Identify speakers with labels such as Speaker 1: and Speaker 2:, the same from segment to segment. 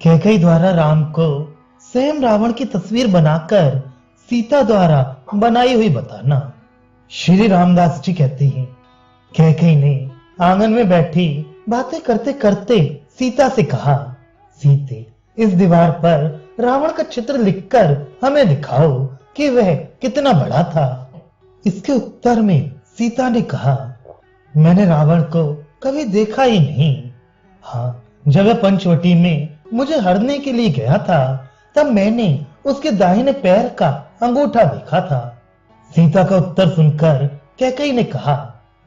Speaker 1: कैकेयी द्वारा राम को स्वयं रावण की तस्वीर बनाकर सीता द्वारा बनाई हुई बताना। श्री रामदास जी कहते हैं, कैकेयी ने आंगन में बैठी बातें करते करते सीता से कहा, सीते, इस दीवार पर रावण का चित्र लिखकर हमें दिखाओ कि वह कितना बड़ा था। इसके उत्तर में सीता ने कहा, मैंने रावण को कभी देखा ही नहीं। हाँ, जब वह पंचवटी में मुझे हरने के लिए गया था तब मैंने उसके दाहिने पैर का अंगूठा देखा था। सीता का उत्तर सुनकर कैकेयी ने कहा,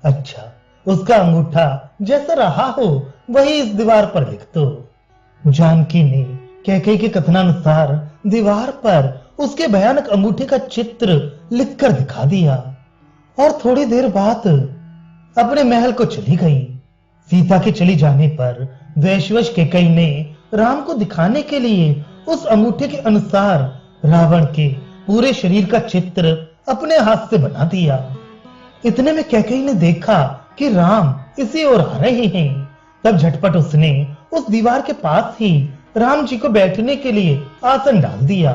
Speaker 1: अच्छा, उसका अंगूठा जैसा रहा हो वही इस दीवार पर लिख दो। जानकी ने कैकेयी के कथनानुसार दीवार पर उसके भयानक अंगूठे का चित्र लिखकर दिखा दिया और थोड़ी देर बाद अपने महल को चली गई। सीता के चली जाने पर वैश्वश कैकेयी ने राम को दिखाने के लिए उस अंगूठे के अनुसार रावण के पूरे शरीर का चित्र अपने हाथ से बना दिया। इतने में कैकेयी ने देखा कि राम इसी ओर आ रहे हैं। तब झटपट उसने उस दीवार के पास ही राम जी को बैठने के लिए आसन डाल दिया।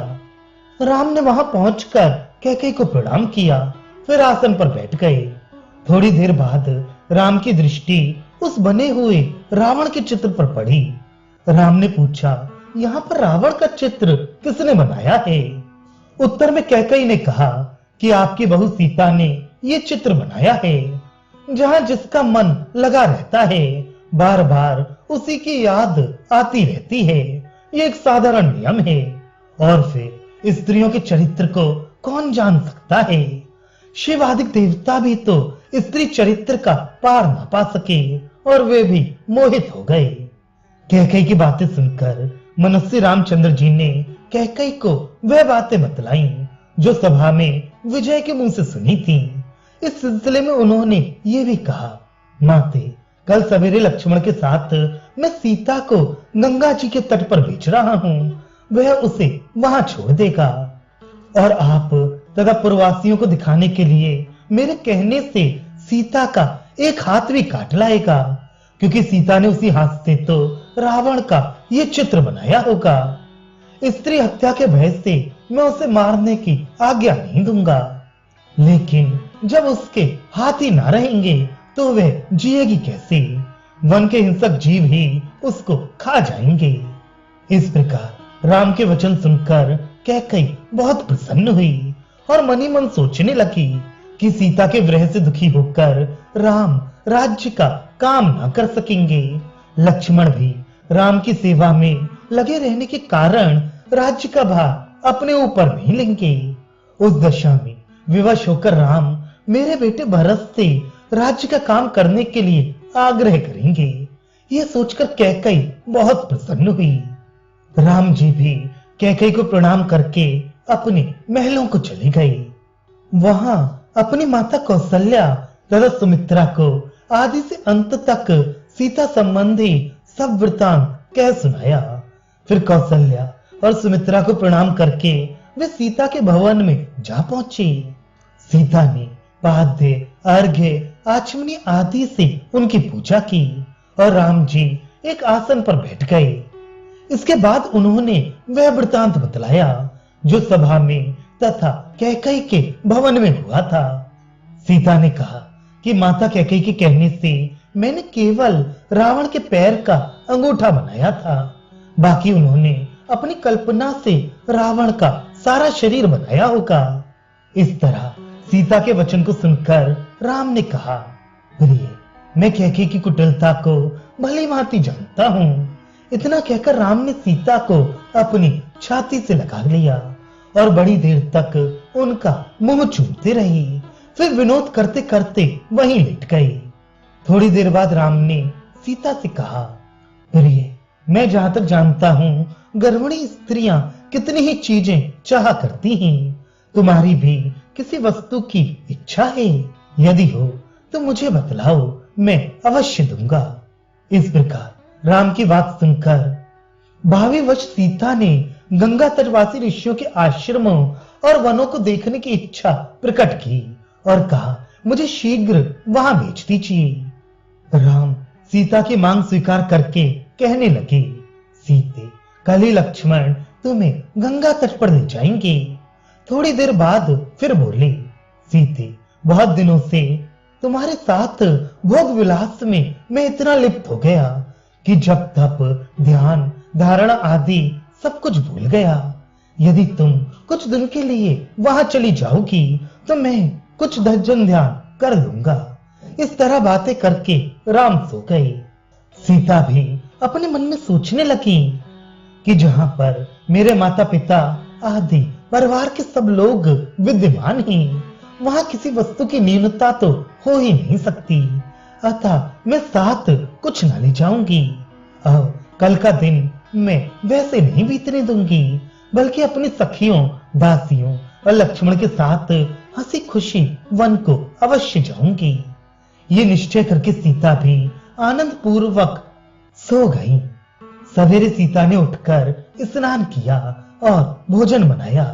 Speaker 1: राम ने वहां पहुंचकर कैकेयी को प्रणाम किया, फिर आसन पर बैठ गए। थोड़ी देर बाद राम की दृष्टि उस बने हुए रावण के चित्र पर पड़ी। राम ने पूछा, यहाँ पर रावण का चित्र किसने बनाया है? उत्तर में कैकेयी ने कहा कि आपकी बहू सीता ने ये चित्र बनाया है। जहां जिसका मन लगा रहता है, बार बार उसी की याद आती रहती है। ये एक साधारण नियम है। और फिर स्त्रियों के चरित्र को कौन जान सकता है? शिव आदि देवता भी तो स्त्री चरित्र का पार ना पा सके और वे भी मोहित हो गए। कैकेयी की बातें सुनकर मनस्वी रामचंद्र जी ने कैकेयी को वह बातें बतलाई जो सभा में विजय के मुंह से सुनी थी। इस सिलसिले में उन्होंने ये भी कहा, माते, कल सवेरे लक्ष्मण के साथ मैं सीता को गंगा जी के तट पर भेज रहा हूँ। वह उसे वहां छोड़ देगा और आप तथा पूर्ववासियों को दिखाने के लिए मेरे कहने से सीता का एक हाथ भी काट लाएगा, क्योंकि सीता ने उसी हाथ से तो रावण का ये चित्र बनाया होगा। स्त्री हत्या के भय से मैं उसे मारने की आज्ञा नहीं दूंगा, लेकिन जब उसके हाथ ही ना रहेंगे तो वह जिएगी कैसे? वन के हिंसक जीव ही उसको खा जाएंगे। इस प्रकार राम के वचन सुनकर कैकेयी बहुत प्रसन्न हुई और मनी मन सोचने लगी कि सीता के विरह से दुखी होकर राम राज्य का काम न कर सकेंगे। लक्ष्मण भी राम की सेवा में लगे रहने के कारण राज्य का भार अपने ऊपर नहीं लेंगे। उस दशा में विवश होकर राम मेरे बेटे भरत से राज्य का काम करने के लिए आग्रह करेंगे। यह सोचकर कैकेयी बहुत प्रसन्न हुई। राम जी भी कैकेयी को प्रणाम करके अपने महलों को चले गए। वहां अपनी माता कौशल्या तथा सुमित्रा को आदि से अंत तक सीता संबंधी सब वृतांत कह सुनाया। फिर कौशल्या और सुमित्रा को प्रणाम करके वे सीता के भवन में जा पहुंची। सीता ने पाद्य, अर्घ्य, आचमनी आदि से उनकी पूजा की और राम जी एक आसन पर बैठ गए। इसके बाद उन्होंने वह वृतांत बतलाया जो सभा में तथा कैकेयी के भवन में हुआ था। सीता ने कहा कि माता कैकेयी के कहने से मैंने केवल रावण के पैर का अंगूठा बनाया था, बाकी उन्होंने अपनी कल्पना से रावण का सारा शरीर बनाया होगा। इस तरह सीता के वचन को सुनकर राम ने कहा, प्रिय, मैं कैकेयी की कुटिलता को भली भांति जानता हूँ। इतना कहकर राम ने सीता को अपनी छाती से लगा लिया और बड़ी देर तक उनका मुंह चूमते रही। फिर विनोद करते करते वहीं लेट गए। थोड़ी देर बाद राम ने सीता से कहा, प्रिय, मैं जहां तक जानता हूँ गर्भिणी स्त्रियां कितनी ही चीजें चाहा करती हैं। तुम्हारी भी किसी वस्तु की इच्छा है? यदि हो तो मुझे बतलाओ, मैं अवश्य दूंगा। इस प्रकार राम की बात सुनकर भावीवश सीता ने गंगा तटवासी ऋषियों के आश्रमों और वनों को देखने की इच्छा प्रकट की और कहा, मुझे शीघ्र वहां भेज दीजिए। राम सीता की मांग स्वीकार करके कहने लगे, सीते, कल ही लक्ष्मण तुम्हें गंगा तट पर ले जाएंगे। थोड़ी देर बाद फिर बोली, सीते, बहुत दिनों से तुम्हारे साथ भोग विलास में मैं इतना लिप्त हो गया कि जब तप ध्यान धारणा आदि सब कुछ भूल गया। यदि तुम कुछ दिन के लिए वहां चली जाओगी तो मैं कुछ भजन ध्यान कर लूंगा। इस तरह बातें करके राम सो गए। सीता भी अपने मन में सोचने लगी कि जहां पर मेरे माता पिता आदि परिवार के सब लोग विद्यमान हैं, वहां किसी वस्तु की न्यूनता तो हो ही नहीं सकती। अतः मैं साथ कुछ न ले जाऊंगी। अब कल का दिन मैं वैसे नहीं बीतने दूंगी, बल्कि अपनी सखियों, दासियों और लक्ष्मण के साथ हंसी खुशी वन को अवश्य जाऊंगी। ये निश्चय करके सीता भी आनंद पूर्वक सो गई। सवेरे सीता ने उठकर स्नान किया और भोजन बनाया।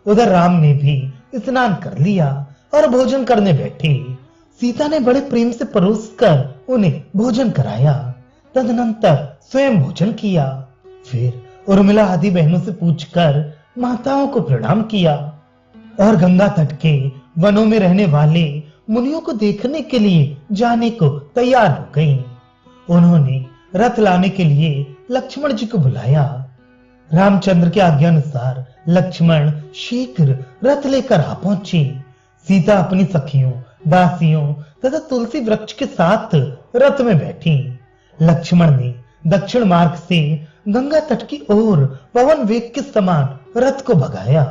Speaker 1: उधर राम ने भी स्नान कर लिया और भोजन करने बैठे। सीता ने बड़े प्रेम से परोसकर उन्हें भोजन कराया। तदनंतर स्वयं भोजन किया। फिर उर्मिला आदि बहनों से पूछकर माताओं को प्रणाम किया और गंगा तट के वनों में रहने वाले मुनियों को देखने के लिए जाने को तैयार हो गईं। उन्होंने रथ लाने के लिए लक्ष्मण जी को बुलाया। रामचंद्र के आज्ञा अनुसार लक्ष्मण शीघ्र रथ लेकर आ पहुंचे। सीता अपनी सखियों, दासियों तथा तुलसी वृक्ष के साथ रथ में बैठी। लक्ष्मण ने दक्षिण मार्ग से गंगा तट की ओर पवन वेग के समान रथ को भगाया।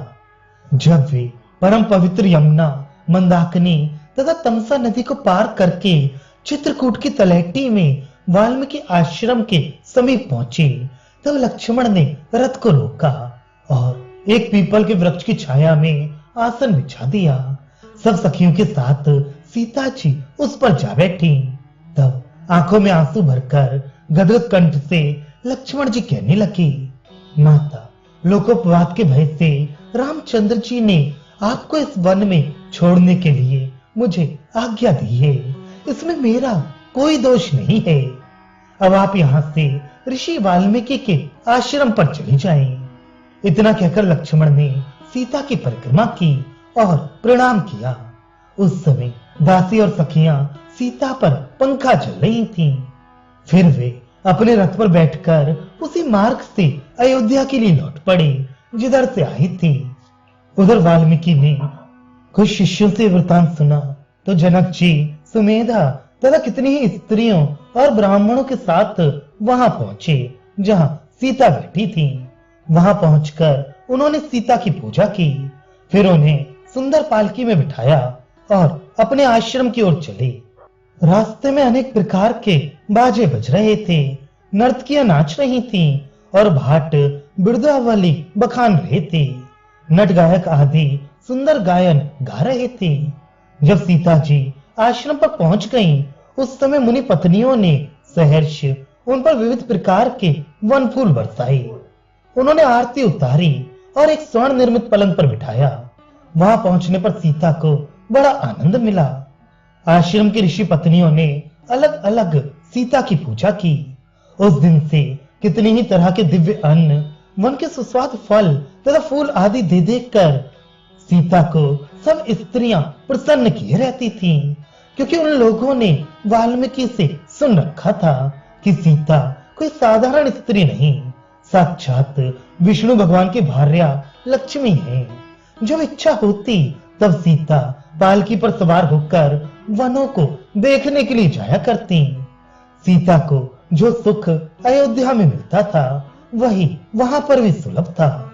Speaker 1: जब वे परम पवित्र यमुना, मंदाकिनी तथा तमसा नदी को पार करके चित्रकूट की तलहटी में वाल्मीकि आश्रम के समीप पहुंचे, तब लक्ष्मण ने रथ को रोका और एक पीपल के वृक्ष की छाया में आसन बिछा दिया। सब सखियों के साथ सीता जी उस पर जा बैठी। तब आंखों में आंसू भरकर गदगद कंठ से लक्ष्मण जी कहने लगे, माता, लोकोपवाद के भय से रामचंद्र जी ने आपको इस वन में छोड़ने के लिए मुझे आज्ञा दी है। इसमें मेरा कोई दोष नहीं है। अब आप यहाँ से ऋषि वाल्मीकि के आश्रम पर चले जाएं। इतना कहकर लक्ष्मण ने सीता की परिक्रमा की और प्रणाम किया। उस समय दासी और सखियां सीता पर पंखा चल रही थीं। फिर वे अपने रथ पर बैठकर उसी मार्ग से अयोध्या के लिए लौट पड़े जिधर से आई थी। उधर वाल्मीकि ने कुछ शिष्यों से वृतांत सुना तो जनक जी, सुमेधा तथा कितनी ही स्त्रियों और ब्राह्मणों के साथ वहां पहुंचे जहां सीता बैठी थी। वहां पहुंचकर उन्होंने सीता की पूजा की। फिर उन्हें सुंदर पालकी में बिठाया और अपने आश्रम की ओर चले। रास्ते में अनेक प्रकार के बाजे बज रहे थे, नर्तकियां नाच रही थीं और भाट बिरदावली बखान रहे थे। नट गायक आदि सुंदर गायन गा रहे थे। जब सीता जी आश्रम पर पहुंच गईं, उस समय मुनि पत्नियों ने सहर्ष उन पर विविध प्रकार के वन फूल बरसाए। उन्होंने आरती उतारी और एक स्वर्ण निर्मित पलंग पर बिठाया। वहां पहुंचने पर सीता को बड़ा आनंद मिला। आश्रम की ऋषि पत्नियों ने अलग अलग सीता की पूजा की। उस दिन से कितनी ही तरह के दिव्य अन्न, वन के सुस्वाद फल तथा फूल आदि दे देकर सीता को सब स्त्रियां प्रसन्न किए रहती थीं, क्योंकि उन लोगों ने वाल्मीकि से सुन रखा था कि सीता कोई साधारण स्त्री नहीं, साक्षात विष्णु भगवान की भार्या लक्ष्मी है। जब इच्छा होती तब सीता पालकी पर सवार होकर वनों को देखने के लिए जाया करती। सीता को जो सुख अयोध्या में मिलता था वही वहां पर भी सुलभ था।